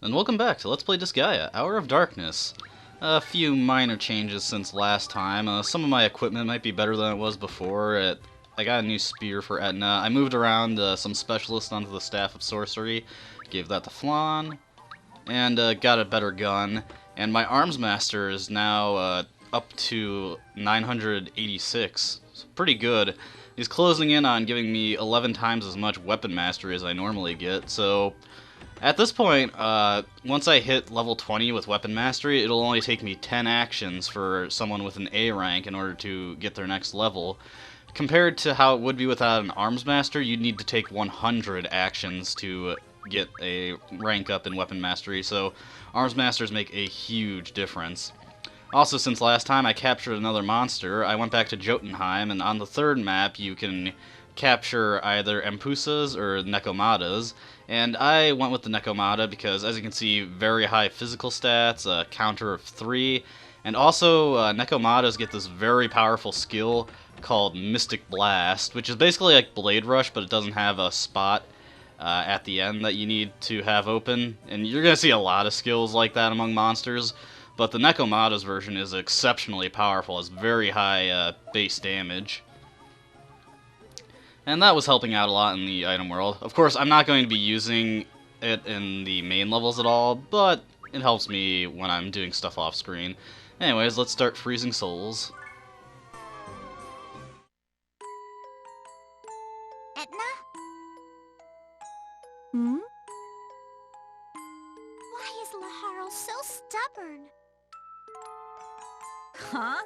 and welcome back to Let's Play Disgaea, Hour of Darkness. A few minor changes since last time. Some of my equipment might be better than it was before. I got a new spear for Etna. I moved around some specialists onto the Staff of Sorcery, gave that to Flan, and got a better gun. And my Arms Master is now up to 986. It's pretty good. He's closing in on giving me 11 times as much weapon mastery as I normally get, so at this point, once I hit level 20 with Weapon Mastery, it'll only take me 10 actions for someone with an A rank in order to get their next level. Compared to how it would be without an Arms Master, you'd need to take 100 actions to get a rank up in Weapon Mastery, so Arms Masters make a huge difference. Also, since last time I captured another monster, I went back to Jotunheim, and on the third map you can capture either Empusas or Nekomatas, and I went with the Nekomata because, as you can see, very high physical stats, a counter of 3, and also Nekomatas get this very powerful skill called Mystic Blast, which is basically like Blade Rush, but it doesn't have a spot at the end that you need to have open, and you're going to see a lot of skills like that among monsters, but the Nekomata's version is exceptionally powerful, has very high base damage. And that was helping out a lot in the item world. Of course, I'm not going to be using it in the main levels at all, but it helps me when I'm doing stuff off screen. Anyways, let's start freezing souls. Etna? Hmm? Why is Laharl so stubborn? Huh?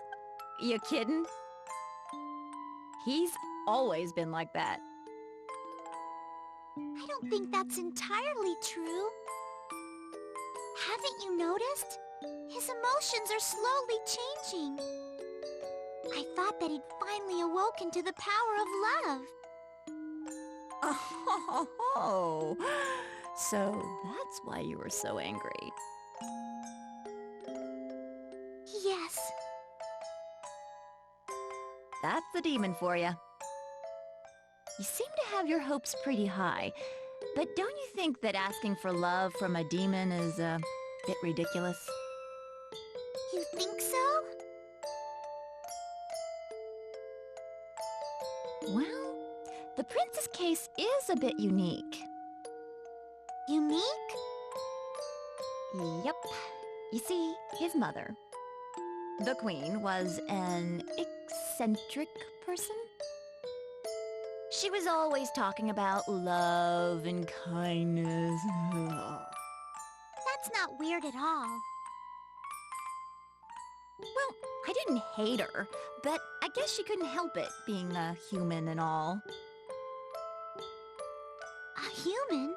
You kidding? He's always been like that. I don't think that's entirely true. Haven't you noticed? His emotions are slowly changing. I thought that he'd finally awoken to the power of love. Oh, so that's why you were so angry. Yes. That's the demon for you. You seem to have your hopes pretty high, but don't you think that asking for love from a demon is a bit ridiculous? You think so? Well, the prince's case is a bit unique. Unique? Yep. You see, his mother, the queen, was an eccentric person. She was always talking about love and kindness. That's not weird at all. Well, I didn't hate her, but I guess she couldn't help it, being a human and all. A human?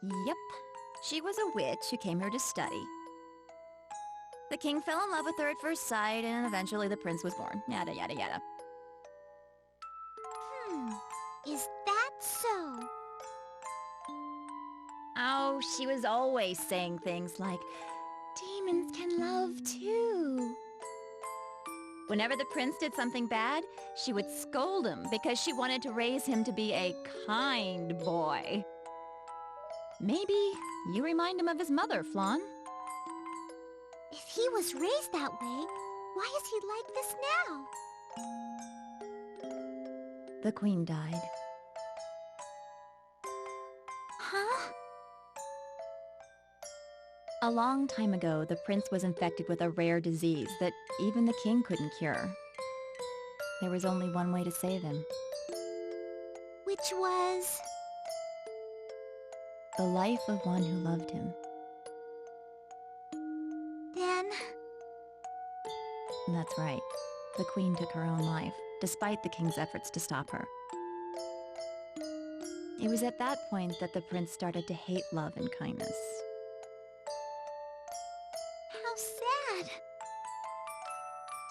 Yep. She was a witch who came here to study. The king fell in love with her at first sight, and eventually the prince was born. Yada, yada, yada. Is that so? Oh, she was always saying things like, demons can love too. Whenever the prince did something bad, she would scold him because she wanted to raise him to be a kind boy. Maybe you remind him of his mother, Flan. If he was raised that way, why is he like this now? The queen died. Huh? A long time ago, the prince was infected with a rare disease that even the king couldn't cure. There was only one way to save him. Which was? The life of one who loved him. Then? That's right. The queen took her own life, despite the king's efforts to stop her. It was at that point that the prince started to hate love and kindness. How sad.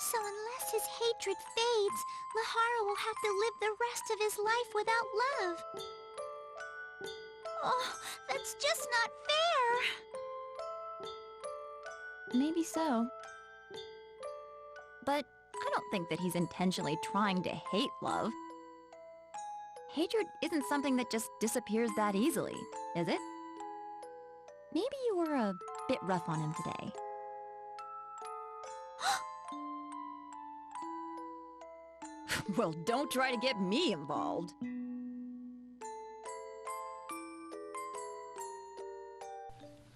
So unless his hatred fades, Laharl will have to live the rest of his life without love. Oh, that's just not fair. Maybe so. But I don't think that he's intentionally trying to hate love. Hatred isn't something that just disappears that easily, is it? Maybe you were a bit rough on him today. Well, don't try to get me involved.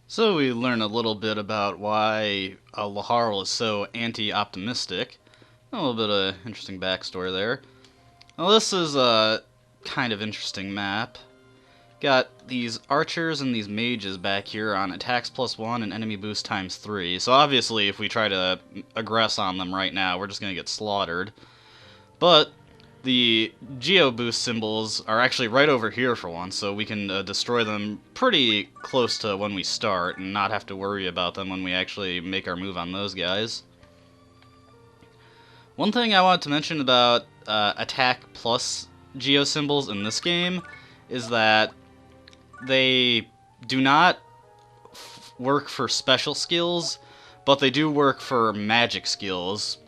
So we learn a little bit about why Laharl is so anti-optimistic. A little bit of interesting backstory there. Well, this is a kind of interesting map. Got these archers and these mages back here on attacks +1 and enemy boost ×3. So obviously if we try to aggress on them right now, we're just going to get slaughtered. But the geo boost symbols are actually right over here for once, so we can destroy them pretty close to when we start and not have to worry about them when we actually make our move on those guys. One thing I wanted to mention about attack plus geo symbols in this game is that they do not work for special skills, but they do work for magic skills.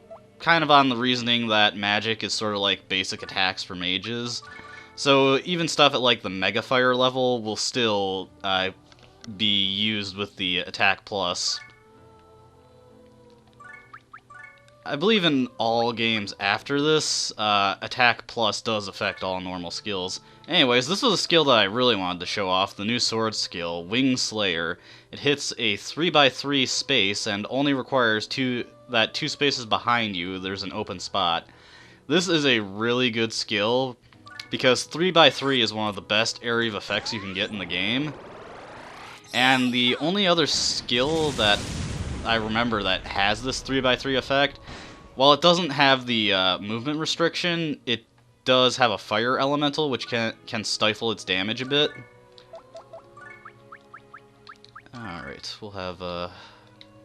Kind of on the reasoning that magic is sort of like basic attacks for mages. So even stuff at like the Mega Fire level will still be used with the attack plus. I believe in all games after this, attack plus does affect all normal skills. Anyways, this was a skill that I really wanted to show off, the new sword skill, Wing Slayer. It hits a 3x3 space and only requires two spaces behind you there's an open spot. This is a really good skill because 3x3 is one of the best area of effects you can get in the game. And the only other skill that I remember that has this 3x3 effect, while it doesn't have the movement restriction, it does have a fire elemental which can stifle its damage a bit. Alright, we'll have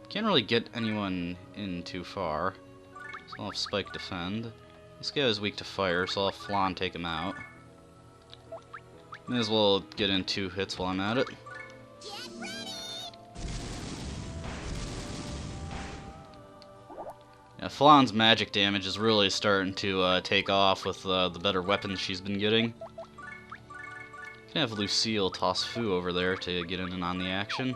can't really get anyone in too far, so I'll have Spike defend. This guy is weak to fire, so I'll have Flan take him out. May as well get in 2 hits while I'm at it. Yeah, Flan's magic damage is really starting to take off with the better weapons she's been getting. Can have Lucille toss Fu over there to get in and on the action.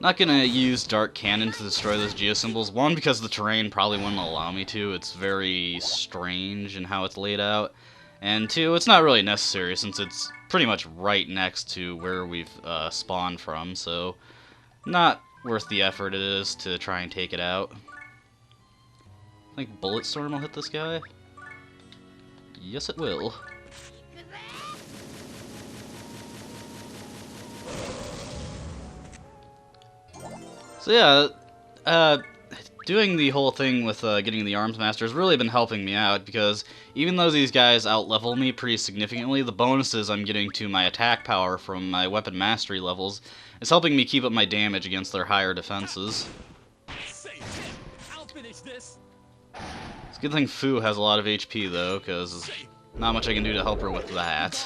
Not gonna use Dark Cannon to destroy those geosymbols. One, because the terrain probably wouldn't allow me to. It's very strange in how it's laid out. And 2, it's not really necessary since it's pretty much right next to where we've spawned from, so not worth the effort it is to try and take it out. I think Bullet Storm will hit this guy. Yes, it will. So yeah, doing the whole thing with getting the Arms Master has really been helping me out, because even though these guys outlevel me pretty significantly, the bonuses I'm getting to my attack power from my weapon mastery levels is helping me keep up my damage against their higher defenses. It's a good thing Fu has a lot of HP though, because not much I can do to help her with that.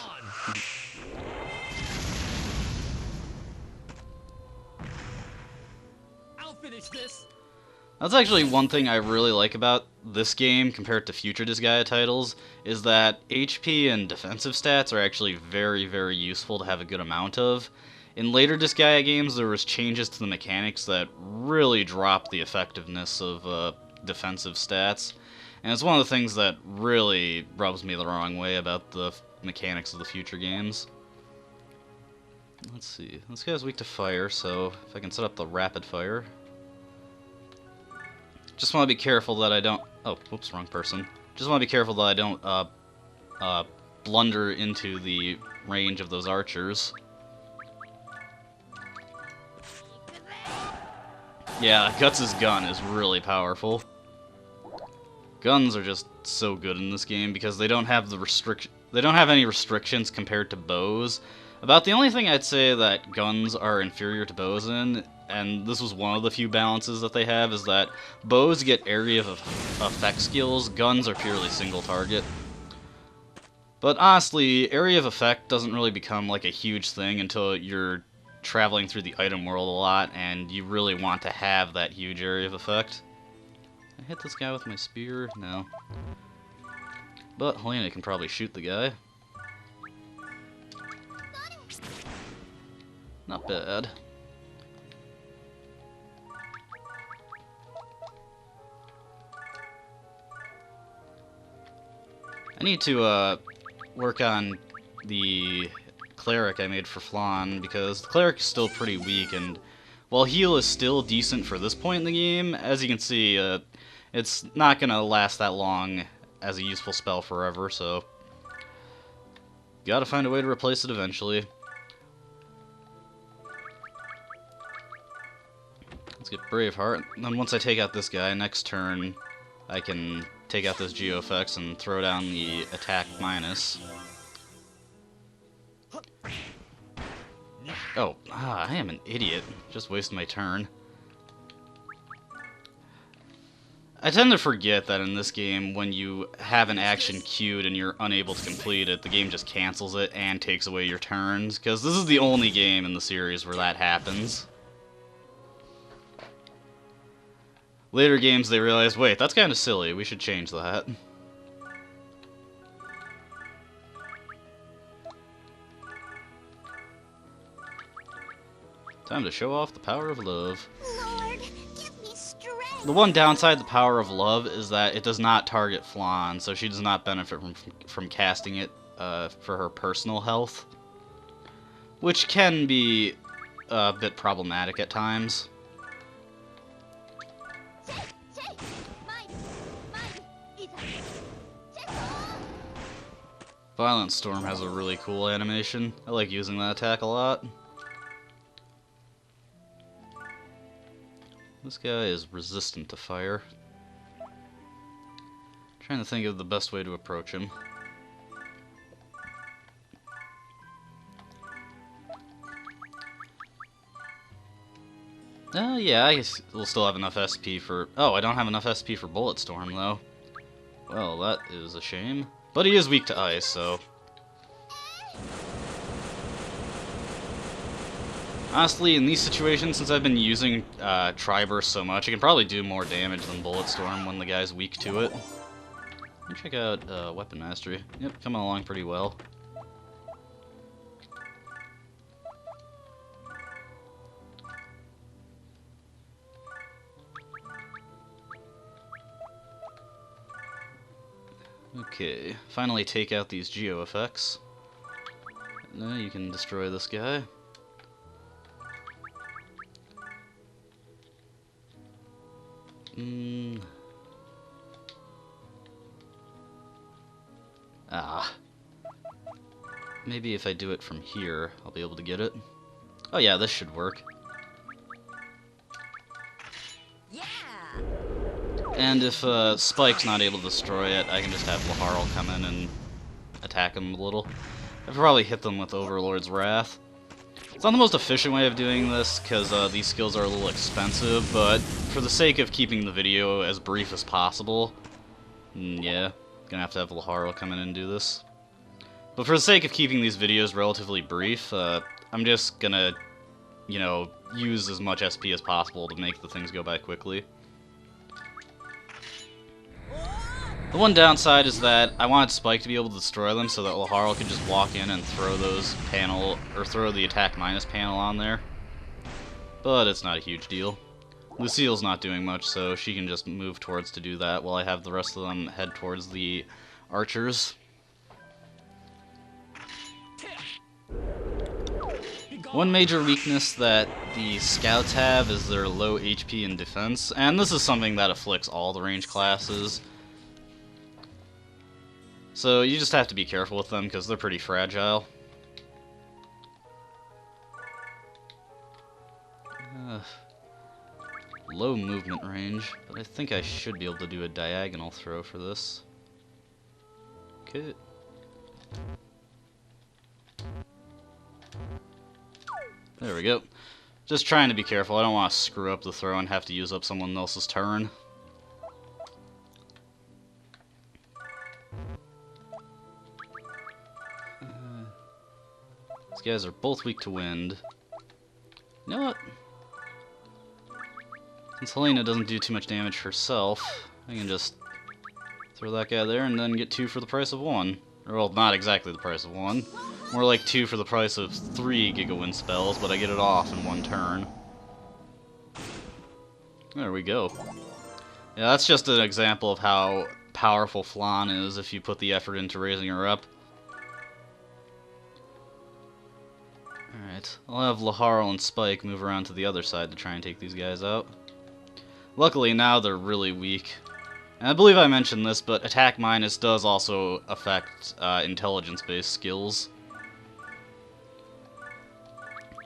That's actually one thing I really like about this game compared to future Disgaea titles, is that HP and defensive stats are actually very, very useful to have a good amount of. In later Disgaea games, there was changes to the mechanics that really dropped the effectiveness of defensive stats, and it's one of the things that really rubs me the wrong way about the mechanics of the future games. Let's see, this guy's weak to fire, so if I can set up the rapid fire. Just want to be careful that I don't... Oh, whoops, wrong person. Just want to be careful that I don't blunder into the range of those archers. Yeah, Guts' gun is really powerful. Guns are just so good in this game because they don't have any restrictions compared to bows. About the only thing I'd say that guns are inferior to bows in, and this was one of the few balances that they have, is that bows get area of effect skills, guns are purely single target. But honestly, area of effect doesn't really become like a huge thing until you're traveling through the item world a lot and you really want to have that huge area of effect. Can I hit this guy with my spear? No. But Helena can probably shoot the guy. Not bad. I need to work on the cleric I made for Flan, because the cleric is still pretty weak, and while heal is still decent for this point in the game, as you can see, it's not going to last that long as a useful spell forever, so gotta find a way to replace it eventually. Let's get Braveheart, and then once I take out this guy, next turn I can take out this Geofx and throw down the attack minus. Oh, I am an idiot. Just wasted my turn. I tend to forget that in this game, when you have an action queued and you're unable to complete it, the game just cancels it and takes away your turns, because this is the only game in the series where that happens. Later games, they realize, wait, that's kind of silly, we should change that. Time to show off the power of love. Lord, give me strength. The one downside to the power of love is that it does not target Flan, so she does not benefit from casting it for her personal health, which can be a bit problematic at times. Violent Storm has a really cool animation. I like using that attack a lot. This guy is resistant to fire. Trying to think of the best way to approach him. Yeah, I guess we'll still have enough SP for... Oh, I don't have enough SP for Bullet Storm, though. Well, that is a shame. But he is weak to ice, so... Honestly, in these situations, since I've been using Tri-Burst so much, I can probably do more damage than Bullet Storm when the guy's weak to it. Let me check out Weapon Mastery. Yep, coming along pretty well. Okay, finally take out these Geo effects. Now you can destroy this guy. Maybe if I do it from here, I'll be able to get it. Oh yeah, this should work. Yeah. And if Spike's not able to destroy it, I can just have Laharl come in and attack him a little. I've probably hit them with Overlord's Wrath. It's not the most efficient way of doing this, because these skills are a little expensive, but for the sake of keeping the video as brief as possible, yeah, gonna have to have Laharl come in and do this. But for the sake of keeping these videos relatively brief, I'm just gonna, you know, use as much SP as possible to make the things go by quickly. The one downside is that I wanted Spike to be able to destroy them so that Laharl could just walk in and throw those throw the attack minus panel on there. But it's not a huge deal. Lucille's not doing much, so she can just move towards to do that while I have the rest of them head towards the archers. One major weakness that the scouts have is their low HP and defense, and this is something that afflicts all the range classes. So you just have to be careful with them because they're pretty fragile. Low movement range, but I think I should be able to do a diagonal throw for this. Okay. There we go. Just trying to be careful. I don't want to screw up the throw and have to use up someone else's turn. These guys are both weak to wind. You know what? Since Helena doesn't do too much damage herself, I can just Throw that guy there and then get 2 for the price of 1. Or, well, not exactly the price of 1. More like 2 for the price of 3 Giga-Wind spells, but I get it off in 1 turn. There we go. Yeah, that's just an example of how powerful Flan is if you put the effort into raising her up. Alright, I'll have Laharl and Spike move around to the other side to try and take these guys out. Luckily now they're really weak. And I believe I mentioned this, but attack minus does also affect intelligence-based skills.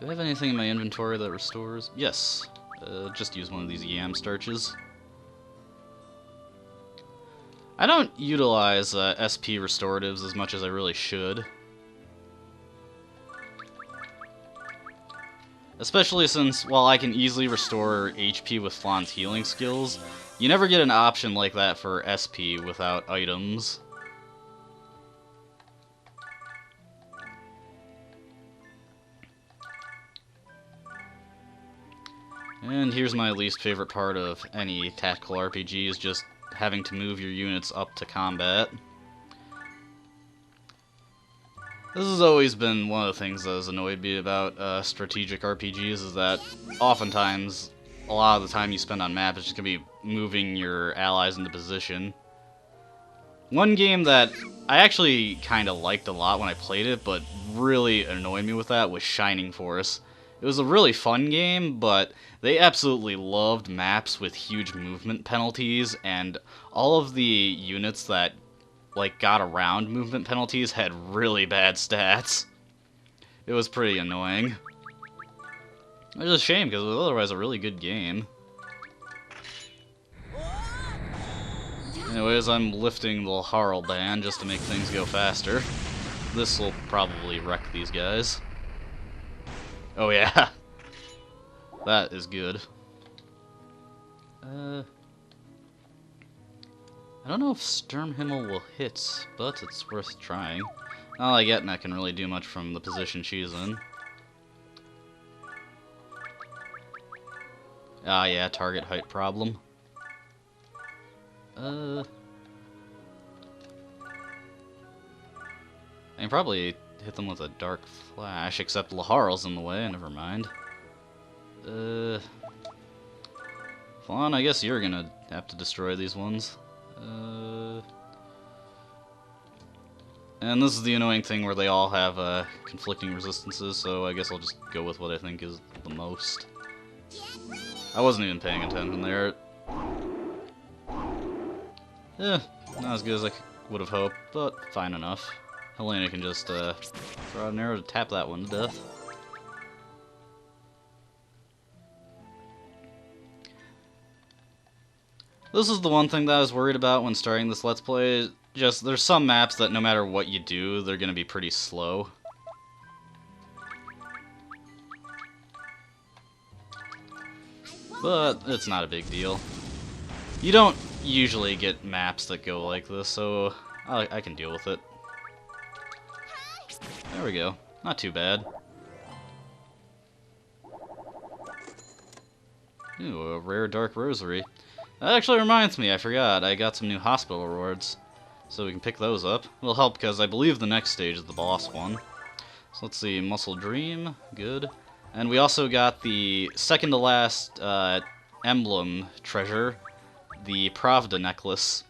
Do I have anything in my inventory that restores? Yes. Just use one of these yam starches. I don't utilize SP restoratives as much as I really should. Especially since, while I can easily restore HP with Flan's healing skills, you never get an option like that for SP without items. And here's my least favorite part of any tactical RPG, is just having to move your units up to combat. This has always been one of the things that has annoyed me about strategic RPGs, is that oftentimes, a lot of the time you spend on map is just going to be moving your allies into position. One game that I actually kind of liked a lot when I played it, but really annoyed me with that, was Shining Force. It was a really fun game, but they absolutely loved maps with huge movement penalties, and all of the units that got around movement penalties had really bad stats. It was pretty annoying. It was a shame, because it was otherwise a really good game. Anyways, I'm lifting the Laharl band just to make things go faster. This will probably wreck these guys. Oh yeah. That is good. I don't know if Sturmhimmel will hit, but it's worth trying. Not like Etna can really do much from the position she's in. Ah yeah, target height problem. I can probably hit them with a Dark Flash, except Laharl's in the way, never mind. Flan, I guess you're gonna have to destroy these ones. And this is the annoying thing where they all have conflicting resistances, so I guess I'll just go with what I think is the most. I wasn't even paying attention there. Not as good as I would have hoped, but fine enough. Helena can just throw out an arrow to tap that one to death. This is the one thing that I was worried about when starting this Let's Play. Just, there's some maps that no matter what you do, they're gonna be pretty slow. But it's not a big deal. You don't usually get maps that go like this, so I can deal with it. There we go. Not too bad. Ooh, a rare Dark Rosary. That actually reminds me, I forgot, I got some new hospital rewards. So we can pick those up. It'll help because I believe the next stage is the boss one. So let's see, Muscle Dream, good. And we also got the second to last emblem treasure, the Pravda necklace.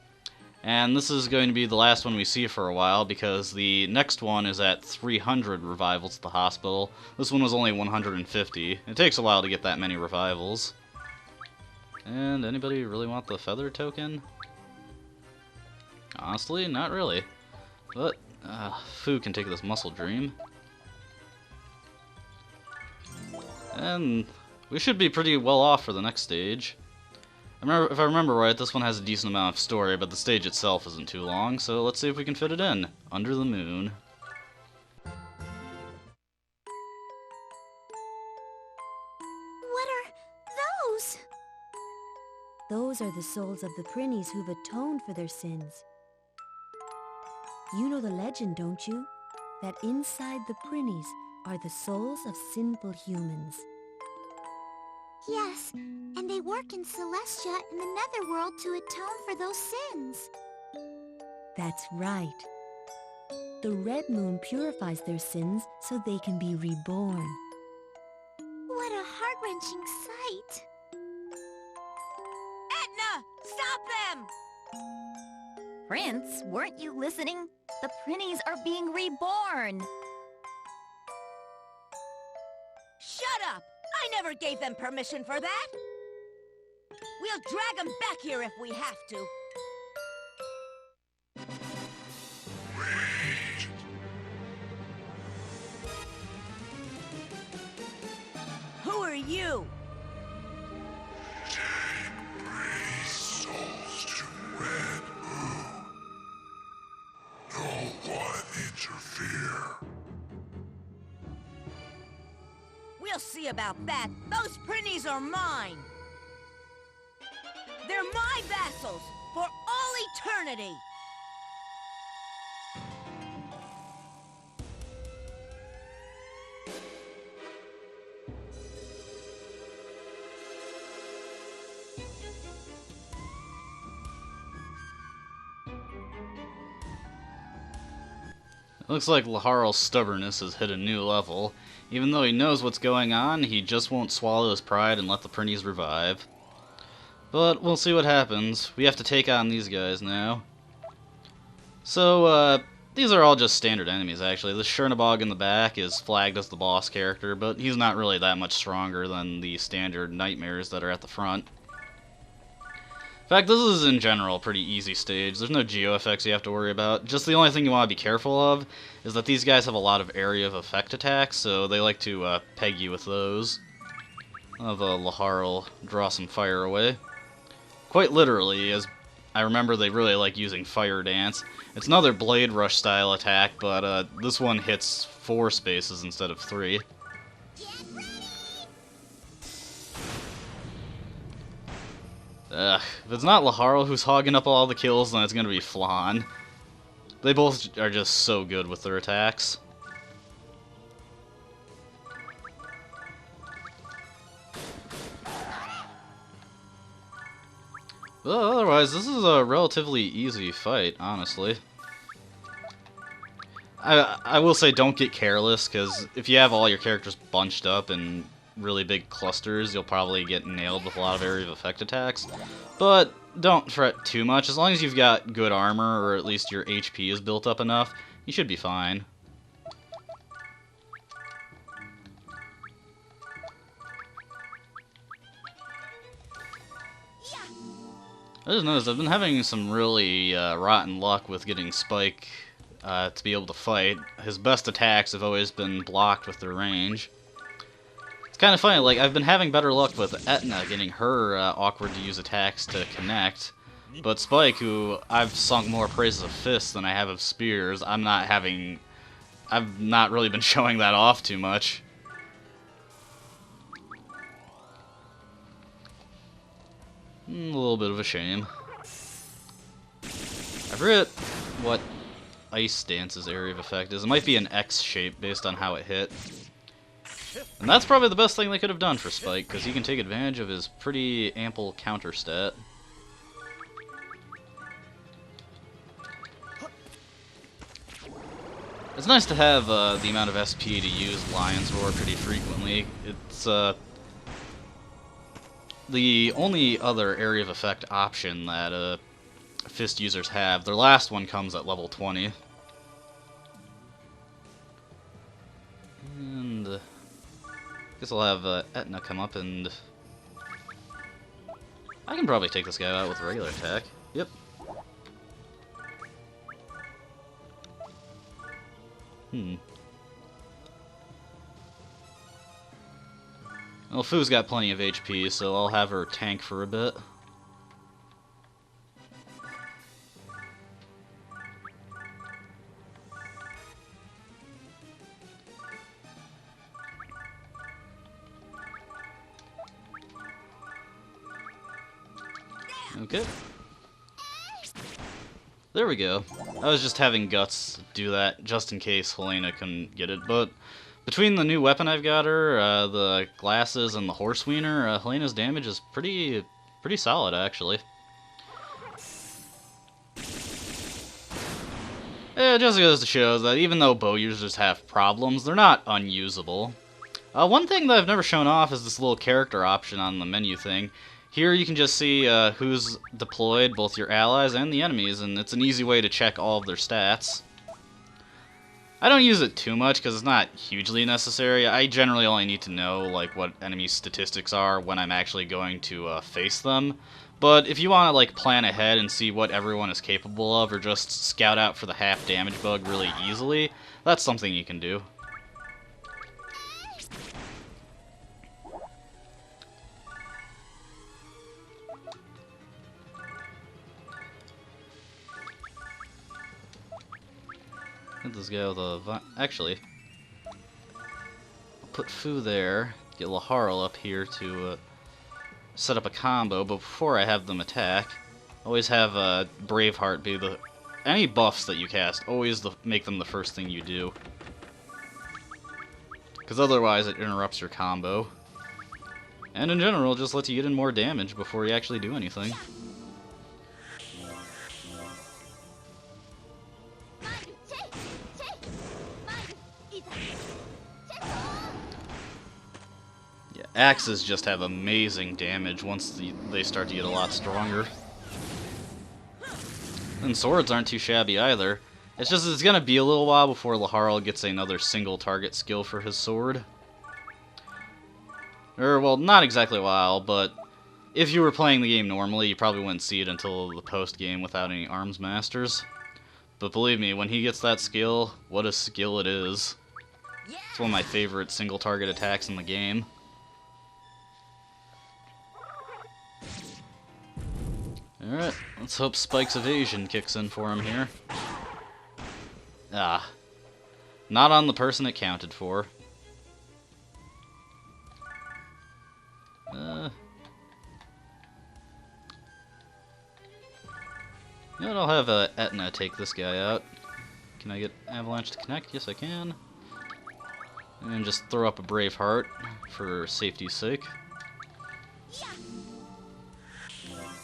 And this is going to be the last one we see for a while because the next one is at 300 revivals at the hospital. This one was only 150. It takes a while to get that many revivals. And anybody really want the feather token? Honestly, not really. But Fu can take this Muscle Dream. And we should be pretty well off for the next stage. If I remember right, this one has a decent amount of story, but the stage itself isn't too long, so let's see if we can fit it in. Under the Moon. What are those? Those are the souls of the prinnys who've atoned for their sins. You know the legend, don't you? That inside the prinnys are the souls of sinful humans. Yes, and they work in Celestia in the Netherworld to atone for those sins. That's right. The red moon purifies their sins so they can be reborn. What a heart-wrenching sight. Etna! Stop them! Prince, weren't you listening? The Prinnys are being reborn. Shut up! I never gave them permission for that! We'll drag them back here if we have to. Who are you? Souls to Red Moon. No one interfere. We'll see about that. Those Prinnys are mine. They're my vassals for all eternity. It looks like Laharl's stubbornness has hit a new level. Even though he knows what's going on, he just won't swallow his pride and let the Prinnys revive. But we'll see what happens. We have to take on these guys now. So, these are all just standard enemies, actually. This Chernabog in the back is flagged as the boss character, but he's not really that much stronger than the standard nightmares that are at the front. In fact, this is in general a pretty easy stage. There's no geo effects you have to worry about. Just the only thing you want to be careful of is that these guys have a lot of area of effect attacks, so they like to peg you with those. I'll have Laharl draw some fire away. Quite literally, as I remember they really like using Fire Dance. It's another Blade Rush style attack, but this one hits 4 spaces instead of 3. Ugh, if it's not Laharl who's hogging up all the kills, then it's gonna be Flan. They both are just so good with their attacks. But otherwise, this is a relatively easy fight, honestly. I will say don't get careless, because if you have all your characters bunched up in really big clusters, you'll probably get nailed with a lot of area of effect attacks. But don't fret too much. As long as you've got good armor, or at least your HP is built up enough, you should be fine. I just noticed I've been having some really rotten luck with getting Spike to be able to fight. His best attacks have always been blocked with their range. It's kind of funny, like, I've been having better luck with Etna, getting her awkward to use attacks to connect. But Spike, who I've sung more praises of fists than I have of spears, I've not really been showing that off too much. A little bit of a shame. I forget what Ice Dance's area of effect is. It might be an X shape based on how it hit. And that's probably the best thing they could have done for Spike, because he can take advantage of his pretty ample counter stat. It's nice to have the amount of SP to use Lion's Roar pretty frequently. It's the only other area of effect option that Fist users have. Their last one comes at level 20. And I guess I'll have Etna come up, and I can probably take this guy out with a regular attack. Yep. Well, Fu's got plenty of HP, so I'll have her tank for a bit. Okay. There we go. I was just having Guts do that just in case Helena couldn't get it, but between the new weapon I've got her, the glasses, and the horse wiener, Helena's damage is pretty solid, actually. It just goes to show that even though bow users have problems, they're not unusable. One thing that I've never shown off is this little character option on the menu thing. Here you can just see who's deployed, both your allies and the enemies, and it's an easy way to check all of their stats. I don't use it too much because it's not hugely necessary. I generally only need to know like what enemy statistics are when I'm actually going to face them. But if you want to like plan ahead and see what everyone is capable of, or just scout out for the half damage bug really easily, that's something you can do. Hit this guy with a actually, I'll put Fu there, get Laharl up here to set up a combo, but before I have them attack, always have Braveheart be the... Any buffs that you cast, always make them the first thing you do. Because otherwise it interrupts your combo. And in general, just lets you get in more damage before you actually do anything. Yeah, axes just have amazing damage once they start to get a lot stronger. And swords aren't too shabby either. It's just it's gonna be a little while before Laharl gets another single target skill for his sword. Or, well, not exactly a while, but if you were playing the game normally, you probably wouldn't see it until the post-game without any arms masters. But believe me, when he gets that skill, what a skill it is. It's one of my favorite single target attacks in the game. Alright, let's hope Spike's evasion kicks in for him here. Ah. Not on the person it counted for. You know what, I'll have Etna take this guy out. Can I get Avalanche to connect? Yes, I can. And just throw up a Braveheart for safety's sake.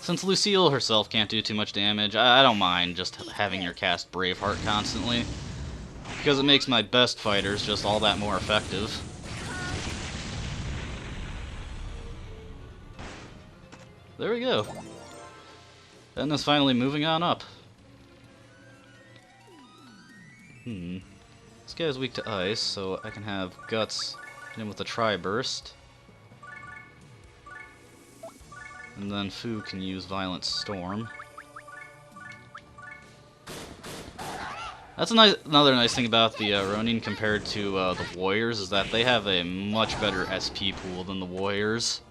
Since Lucille herself can't do too much damage, I don't mind just having her cast Braveheart constantly, because it makes my best fighters just all that more effective. There we go. Etna's finally moving on up. This guy's weak to ice, so I can have Guts hit him with a Tri-Burst. And then Fu can use Violent Storm. That's another nice thing about the Ronin compared to the Warriors, is that they have a much better SP pool than the Warriors.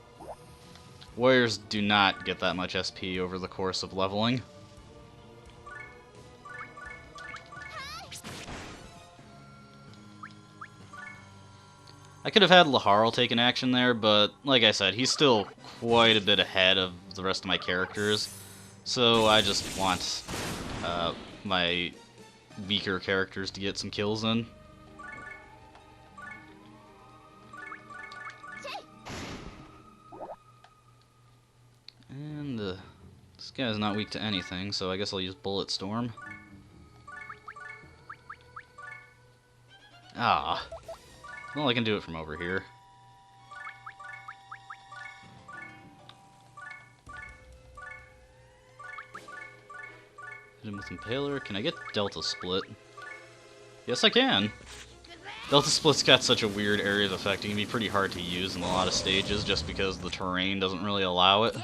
Warriors do not get that much SP over the course of leveling. I could have had Laharl take an action there, but like I said, he's still quite a bit ahead of the rest of my characters, so I just want my weaker characters to get some kills in. And this guy's not weak to anything, so I guess I'll use Bullet Storm. Ah. Well, I can do it from over here. Hit him with Impaler. Can I get Delta Split? Yes, I can! Delta Split's got such a weird area of effect. It can be pretty hard to use in a lot of stages just because the terrain doesn't really allow it.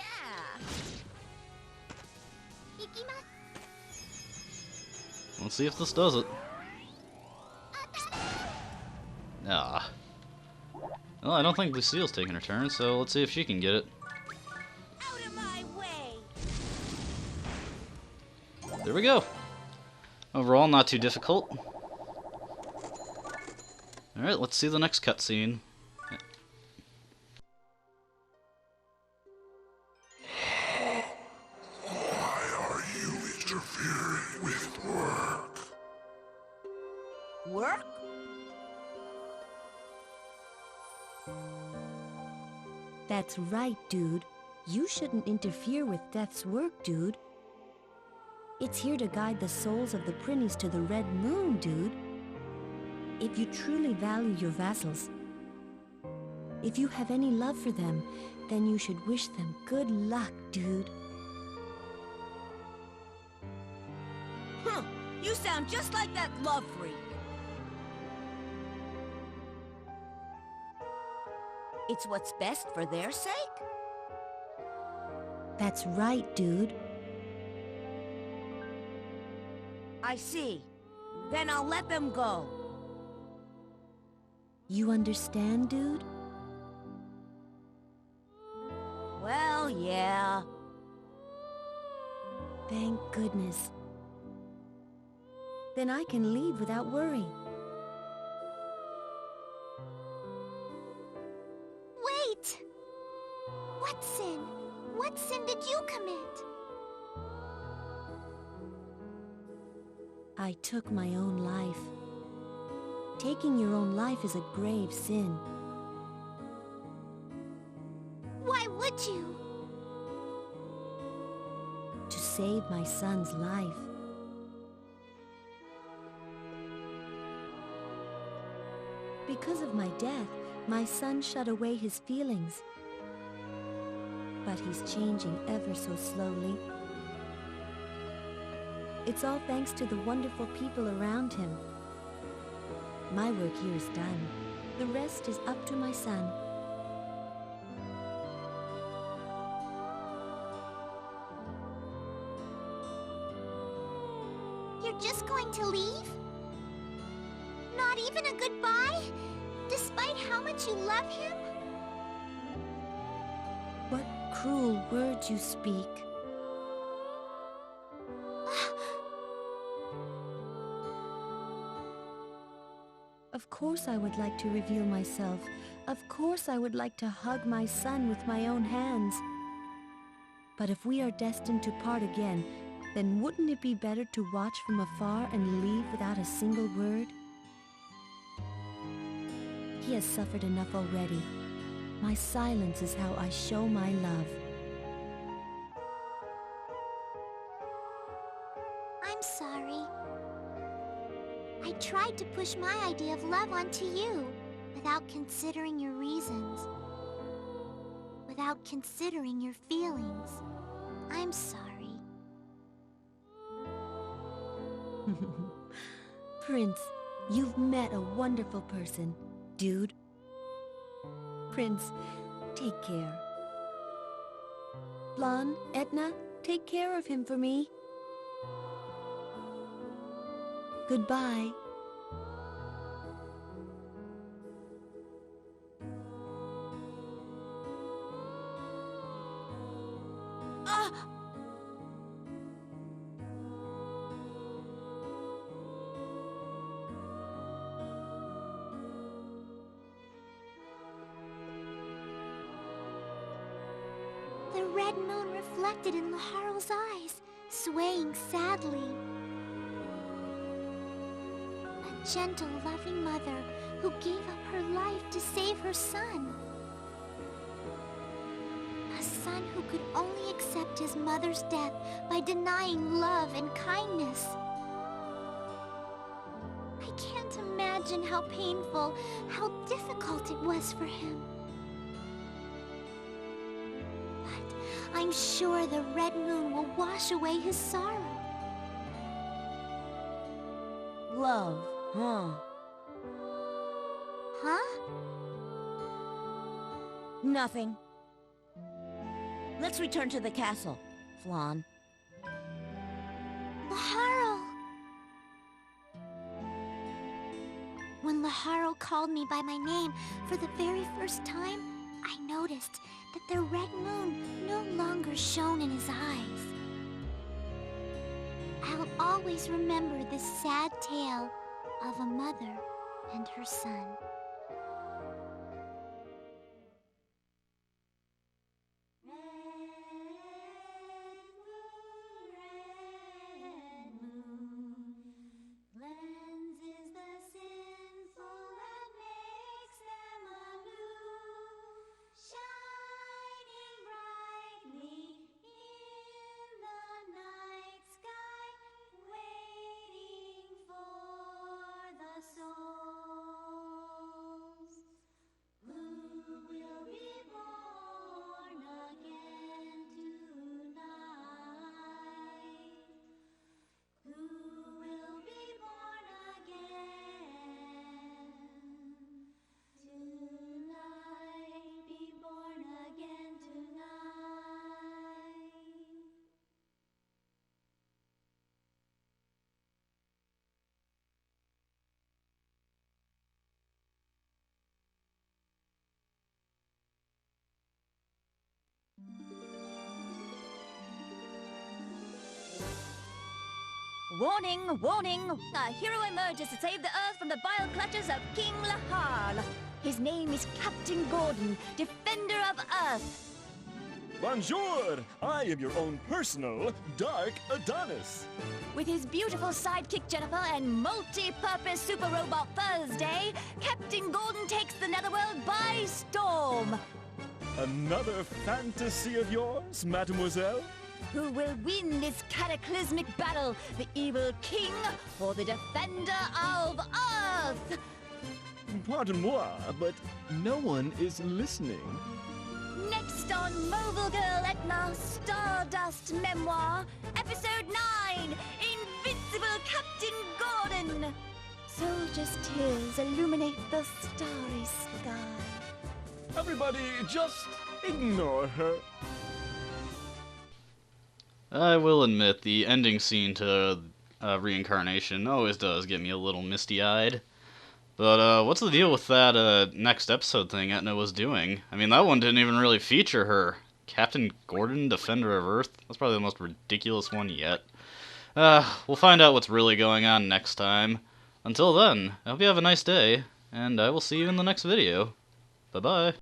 Let's see if this does it. Ah. Well, I don't think Lucille's taking her turn, so let's see if she can get it. Out of my way. There we go. Overall, not too difficult. Alright, let's see the next cutscene. Why are you interfering with work? Work? That's right, dude. You shouldn't interfere with Death's work, dude. It's here to guide the souls of the prinnys to the red moon, dude. If you truly value your vassals, if you have any love for them, then you should wish them good luck, dude. Huh, you sound just like that love freak. It's what's best for their sake? That's right, dude. I see. Then I'll let them go. You understand, dude? Well, yeah. Thank goodness. Then I can leave without worry. Wait! What sin? What sin did you commit? I took my own life. Taking your own life is a grave sin. Why would you? To save my son's life. Because of my death, my son shut away his feelings. But he's changing ever so slowly. It's all thanks to the wonderful people around him. My work here is done. The rest is up to my son. You're just going to leave? Not even a goodbye? Despite how much you love him? What cruel words you speak. Of course I would like to reveal myself. Of course I would like to hug my son with my own hands. But if we are destined to part again, then wouldn't it be better to watch from afar and leave without a single word? He has suffered enough already. My silence is how I show my love. I'm sorry. I tried to push my idea of love onto you without considering your reasons, without considering your feelings. I'm sorry. Prince, you've met a wonderful person, dude. Prince, take care. Blonde, Etna, take care of him for me. Goodbye. The red moon reflected in Laharl's eyes, swaying sadly. A gentle, loving mother who gave up her life to save her son. A son who could only accept his mother's death by denying love and kindness. I can't imagine how painful, how difficult it was for him. I'm sure the red moon will wash away his sorrow. Love, huh? Huh? Nothing. Let's return to the castle, Flan. Laharl! When Laharl called me by my name for the very first time, I noticed that the red moon no longer shone in his eyes. I'll always remember this sad tale of a mother and her son. Warning, warning! A hero emerges to save the Earth from the vile clutches of King Laharl. His name is Captain Gordon, Defender of Earth. Bonjour! I am your own personal Dark Adonis. With his beautiful sidekick Jennifer and multi-purpose super robot Thursday, Captain Gordon takes the Netherworld by storm. Another fantasy of yours, mademoiselle? Who will win this cataclysmic battle, the evil king or the defender of Earth? Pardon-moi, but no one is listening. Next on Mobile Girl Etna Stardust Memoir, Episode 9, Invincible Captain Gordon. Soldiers' tears illuminate the starry sky. Everybody, just ignore her. I will admit, the ending scene to Reincarnation always does get me a little misty-eyed. But what's the deal with that next episode thing Etna was doing? I mean, that one didn't even really feature her. Captain Gordon, Defender of Earth? That's probably the most ridiculous one yet. We'll find out what's really going on next time. Until then, I hope you have a nice day, and I will see you in the next video. Bye-bye.